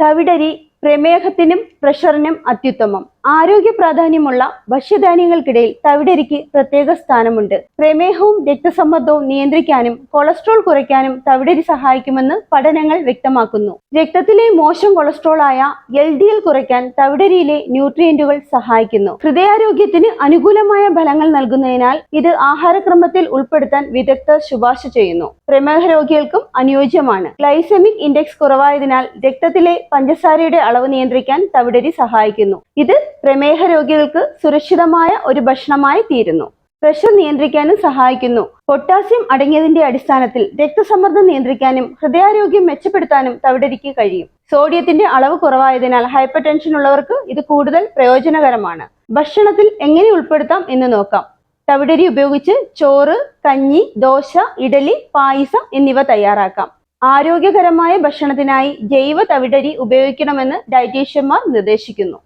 തവിടരി പ്രമേഹത്തിനും പ്രഷറിനും അത്യുത്തമം. ആരോഗ്യ പ്രാധാന്യമുള്ള ഭക്ഷ്യധാന്യങ്ങൾക്കിടയിൽ തവിടരിക്ക് പ്രത്യേക സ്ഥാനമുണ്ട്. പ്രമേഹവും രക്തസമ്മർദ്ദവും നിയന്ത്രിക്കാനും കൊളസ്ട്രോൾ കുറയ്ക്കാനും തവിടരി സഹായിക്കുമെന്ന് പഠനങ്ങൾ വ്യക്തമാക്കുന്നു. രക്തത്തിലെ മോശം കൊളസ്ട്രോൾ ആയ LDL കുറയ്ക്കാൻ തവിടരിയിലെ ന്യൂട്രിയന്റുകൾ സഹായിക്കുന്നു. ഹൃദയാരോഗ്യത്തിന് അനുകൂലമായ ഫലങ്ങൾ നൽകുന്നതിനാൽ ഇത് ആഹാരക്രമത്തിൽ ഉൾപ്പെടുത്താൻ വിദഗ്ധർ ശുപാർശ ചെയ്യുന്നു. പ്രമേഹ രോഗികൾക്കും അനുയോജ്യമാണ്. ഗ്ലൈസെമിക് ഇൻഡെക്സ് കുറവായതിനാൽ രക്തത്തിലെ പഞ്ചസാരയുടെ അളവ് നിയന്ത്രിക്കാൻ തവിടരി സഹായിക്കുന്നു. ഇത് പ്രമേഹ രോഗികൾക്ക് സുരക്ഷിതമായ ഒരു ഭക്ഷണമായി തീരുന്നു. പ്രഷർ നിയന്ത്രിക്കാനും സഹായിക്കുന്നു. പൊട്ടാസ്യം അടങ്ങിയതിന്റെ അടിസ്ഥാനത്തിൽ രക്തസമ്മർദ്ദം നിയന്ത്രിക്കാനും ഹൃദയാരോഗ്യം മെച്ചപ്പെടുത്താനും തവിടരിക്ക് കഴിയും. സോഡിയത്തിന്റെ അളവ് കുറവായതിനാൽ ഹൈപ്പർ ടെൻഷൻ ഉള്ളവർക്ക് ഇത് കൂടുതൽ പ്രയോജനകരമാണ്. ഭക്ഷണത്തിൽ എങ്ങനെ ഉൾപ്പെടുത്താം എന്ന് നോക്കാം. തവിടരി ഉപയോഗിച്ച് ചോറ്, കഞ്ഞി, ദോശ, ഇഡലി, പായസം എന്നിവ തയ്യാറാക്കാം. ആരോഗ്യകരമായ ഭക്ഷണത്തിനായി ജൈവ തവിടരി ഉപയോഗിക്കണമെന്ന് ഡയറ്റീഷ്യന്മാർ നിർദ്ദേശിക്കുന്നു.